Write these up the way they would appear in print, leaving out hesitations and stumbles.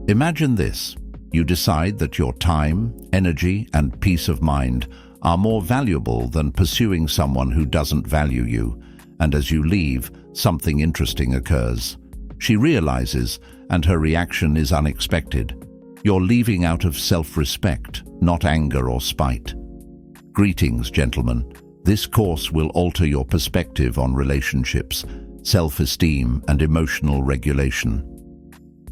Imagine this. You decide that your time, energy, and peace of mind are more valuable than pursuing someone who doesn't value you, and as you leave, something interesting occurs. She realizes, and her reaction is unexpected. You're leaving out of self-respect, not anger or spite. Greetings, gentlemen. This course will alter your perspective on relationships, self-esteem, and emotional regulation.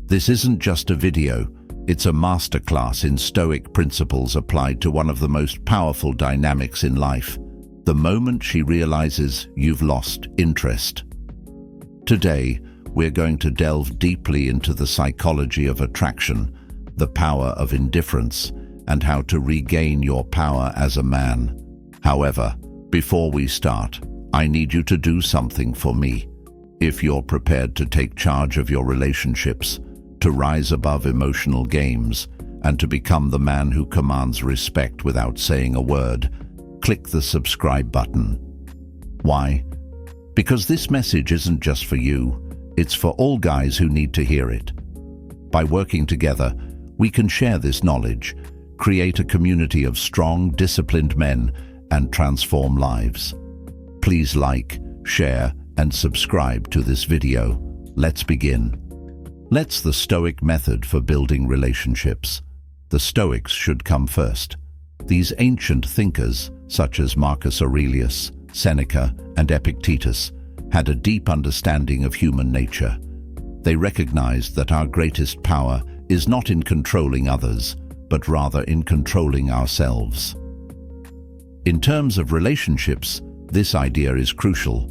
This isn't just a video, it's a masterclass in Stoic principles applied to one of the most powerful dynamics in life, the moment she realizes you've lost interest. Today, we're going to delve deeply into the psychology of attraction, the power of indifference, and how to regain your power as a man. However, before we start, I need you to do something for me. If you're prepared to take charge of your relationships, to rise above emotional games, and to become the man who commands respect without saying a word, click the subscribe button. Why? Because this message isn't just for you, it's for all guys who need to hear it. By working together, we can share this knowledge, create a community of strong, disciplined men, and transform lives. Please like, share, and subscribe to this video. Let's begin. Let's the Stoic method for building relationships. The Stoics should come first. These ancient thinkers, such as Marcus Aurelius, Seneca, and Epictetus, had a deep understanding of human nature. They recognized that our greatest power is not in controlling others, but rather in controlling ourselves. In terms of relationships, this idea is crucial.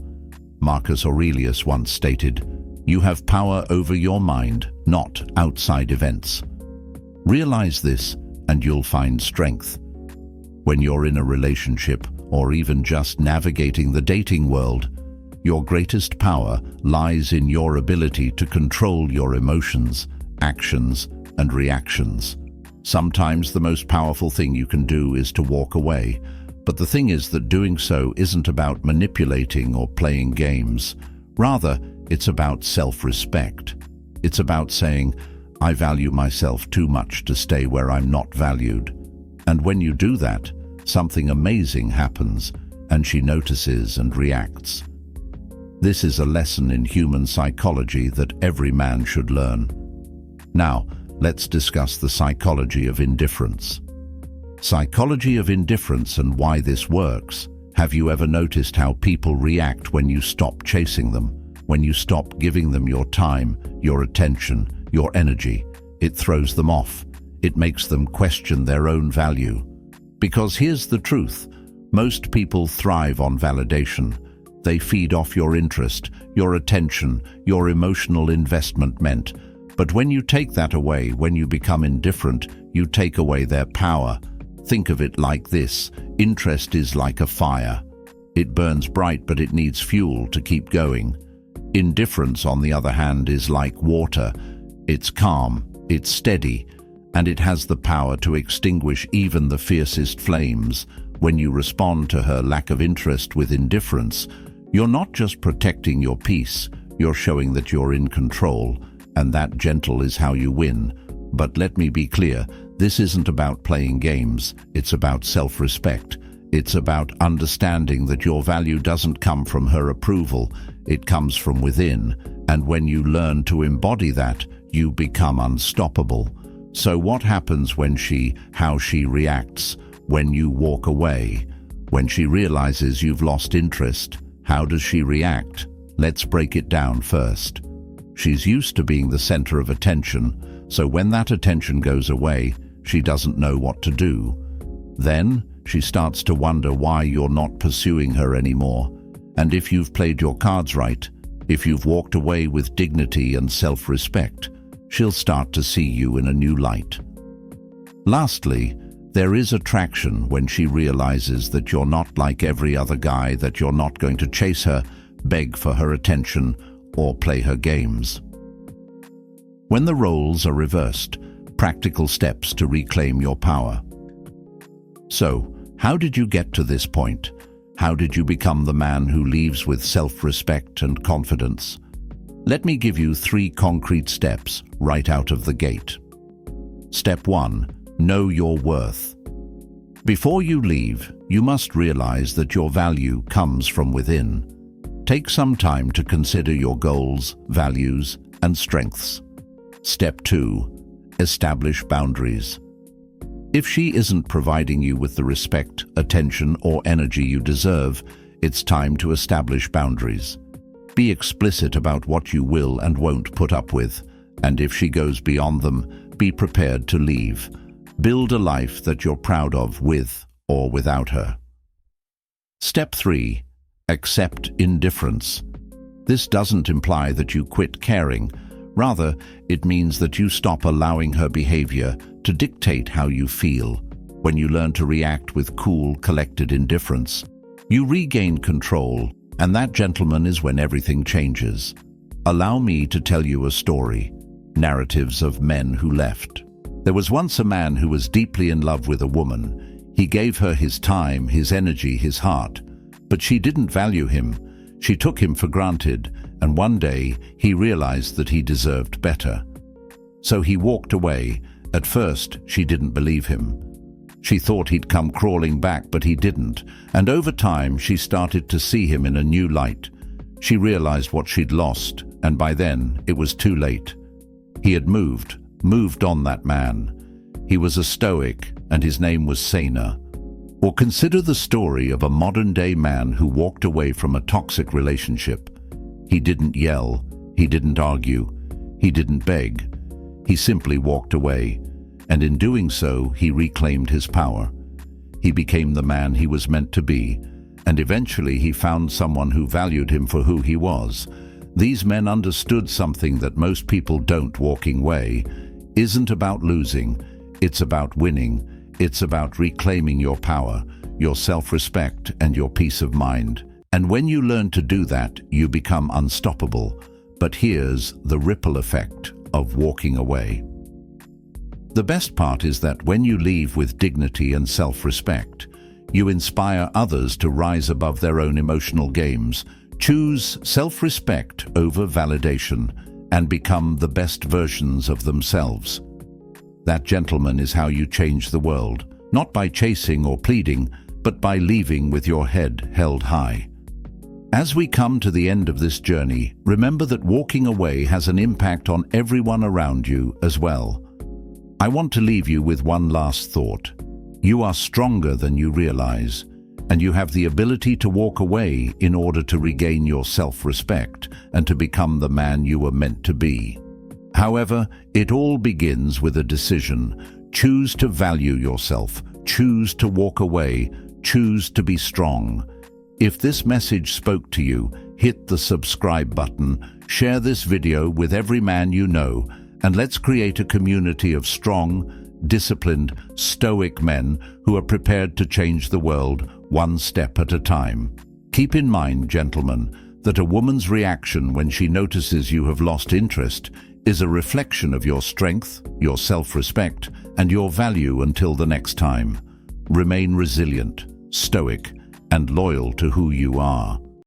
Marcus Aurelius once stated, "You have power over your mind, not outside events." Realize this, and you'll find strength. When you're in a relationship, or even just navigating the dating world, your greatest power lies in your ability to control your emotions, actions, and reactions. Sometimes the most powerful thing you can do is to walk away, but the thing is that doing so isn't about manipulating or playing games. Rather, it's about self-respect. It's about saying, "I value myself too much to stay where I'm not valued." And when you do that, something amazing happens, and she notices and reacts. This is a lesson in human psychology that every man should learn. Now, let's discuss the psychology of indifference. Psychology of indifference and why this works. Have you ever noticed how people react when you stop chasing them? When you stop giving them your time, your attention, your energy? It throws them off. It makes them question their own value. Because here's the truth. Most people thrive on validation. They feed off your interest, your attention, your emotional investment meant. But when you take that away, when you become indifferent, you take away their power. Think of it like this. Interest is like a fire. It burns bright, but it needs fuel to keep going. Indifference, on the other hand, is like water. It's calm, it's steady, and it has the power to extinguish even the fiercest flames. When you respond to her lack of interest with indifference, you're not just protecting your peace, you're showing that you're in control, and that gentle is how you win. But let me be clear, this isn't about playing games, it's about self-respect. It's about understanding that your value doesn't come from her approval, it comes from within, and when you learn to embody that, you become unstoppable. So what happens when how she reacts, when you walk away, when she realizes you've lost interest? How does she react? Let's break it down first. She's used to being the center of attention, so when that attention goes away, she doesn't know what to do. Then, she starts to wonder why you're not pursuing her anymore. And if you've played your cards right, if you've walked away with dignity and self-respect, she'll start to see you in a new light. Lastly, there is attraction when she realizes that you're not like every other guy, that you're not going to chase her, beg for her attention, or play her games. When the roles are reversed, practical steps to reclaim your power. So, how did you get to this point? How did you become the man who leaves with self-respect and confidence? Let me give you 3 concrete steps right out of the gate. Step 1. Know your worth. Before you leave, you must realize that your value comes from within. Take some time to consider your goals, values, and strengths. Step 2. Establish boundaries. If she isn't providing you with the respect, attention, or energy you deserve, it's time to establish boundaries. Be explicit about what you will and won't put up with, and if she goes beyond them, be prepared to leave. Build a life that you're proud of with or without her. Step 3. Accept indifference. This doesn't imply that you quit caring. Rather, it means that you stop allowing her behavior to dictate how you feel. When you learn to react with cool, collected indifference, you regain control, and that, gentlemen, is when everything changes. Allow me to tell you a story. Narratives of men who left. There was once a man who was deeply in love with a woman. He gave her his time, his energy, his heart. But she didn't value him. She took him for granted, and one day he realized that he deserved better. So he walked away. At first, she didn't believe him. She thought he'd come crawling back, but he didn't, and over time she started to see him in a new light. She realized what she'd lost, and by then it was too late. He had moved on, that man. He was a Stoic, and his name was Sena. Or consider the story of a modern-day man who walked away from a toxic relationship. He didn't yell, he didn't argue, he didn't beg. He simply walked away, and in doing so, he reclaimed his power. He became the man he was meant to be, and eventually he found someone who valued him for who he was. These men understood something that most people don't. Walking away isn't about losing, it's about winning. It's about reclaiming your power, your self-respect, and your peace of mind. And when you learn to do that, you become unstoppable. But here's the ripple effect of walking away. The best part is that when you leave with dignity and self-respect, you inspire others to rise above their own emotional games, choose self-respect over validation, and become the best versions of themselves. That, gentleman, is how you change the world, not by chasing or pleading, but by leaving with your head held high. As we come to the end of this journey, remember that walking away has an impact on everyone around you as well. I want to leave you with one last thought. You are stronger than you realize, and you have the ability to walk away in order to regain your self-respect and to become the man you were meant to be. However, it all begins with a decision. Choose to value yourself, choose to walk away, choose to be strong. If this message spoke to you, hit the subscribe button, share this video with every man you know, and let's create a community of strong, disciplined, stoic men who are prepared to change the world one step at a time. Keep in mind, gentlemen, that a woman's reaction when she notices you have lost interest is a reflection of your strength, your self-respect, and your value. Until the next time, remain resilient, stoic, and loyal to who you are.